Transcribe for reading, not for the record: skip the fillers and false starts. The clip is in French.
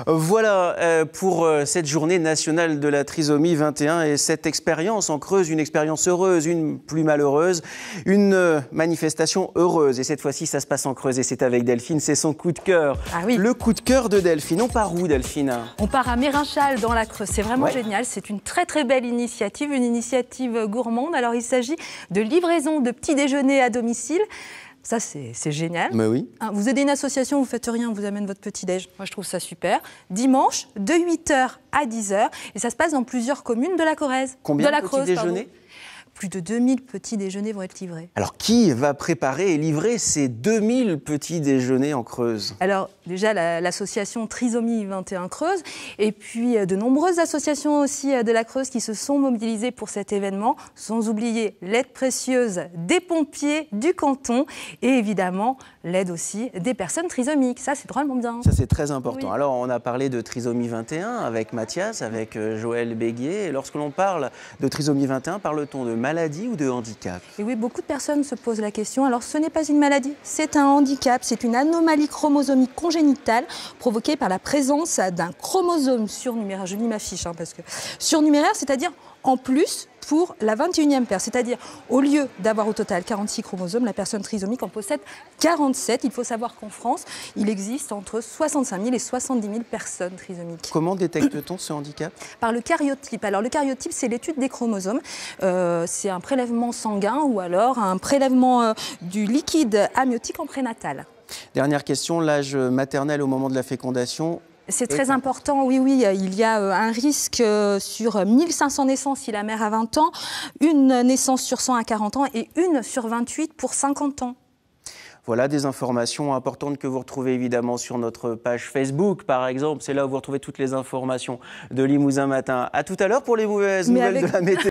Voilà pour cette journée nationale de la trisomie 21 et cette expérience en Creuse, une expérience heureuse, une plus malheureuse, une manifestation heureuse. Et cette fois-ci, ça se passe en Creuse et c'est avec Delphine, c'est son coup de cœur. Ah oui. Le coup de cœur de Delphine. On part où, Delphine? On part à Mérinchal dans la Creuse. C'est vraiment génial. C'est une très très belle initiative, une initiative gourmande. Alors il s'agit de livraison de petits déjeuners à domicile. Ça, c'est génial. Mais oui. Vous aidez une association, vous ne faites rien, on vous amène votre petit-déj. Moi, je trouve ça super. Dimanche, de 8h à 10h. Et ça se passe dans plusieurs communes de la Corrèze. Combien de la de Creuse, petits déjeuners? Plus de 2000 petits déjeuners vont être livrés. Alors, qui va préparer et livrer ces 2000 petits déjeuners en Creuse? Alors, déjà, l'association Trisomie 21 Creuse, et puis de nombreuses associations aussi de la Creuse qui se sont mobilisées pour cet événement, sans oublier l'aide précieuse des pompiers du canton, et évidemment, l'aide aussi des personnes trisomiques. Ça, c'est drôlement bien. Ça, c'est très important. Oui. Alors, on a parlé de trisomie 21 avec Mathias, avec Joël Béguier. Et lorsque l'on parle de trisomie 21, parle-t-on de maladie ou de handicap? Et oui, beaucoup de personnes se posent la question. Alors, ce n'est pas une maladie, c'est un handicap. C'est une anomalie chromosomique congénitale provoquée par la présence d'un chromosome surnuméraire. Je lis ma fiche, parce que surnuméraire, c'est-à-dire en plus pour la 21e paire. C'est-à-dire, au lieu d'avoir au total 46 chromosomes, la personne trisomique en possède 47. Il faut savoir qu'en France, il existe entre 65 000 et 70 000 personnes trisomiques. Comment détecte-t-on ce handicap? Par le karyotype. Alors, le karyotype, c'est l'étude des chromosomes. C'est un prélèvement sanguin ou alors un prélèvement du liquide amniotique en prénatal. Dernière question, l'âge maternel au moment de la fécondation? C'est très important, oui, il y a un risque sur 1500 naissances si la mère a 20 ans, une naissance sur 100 à 40 ans et une sur 28 pour 50 ans. Voilà des informations importantes que vous retrouvez évidemment sur notre page Facebook, par exemple. C'est là où vous retrouvez toutes les informations de Limousin Matin. À tout à l'heure pour les mauvaises nouvelles de la météo.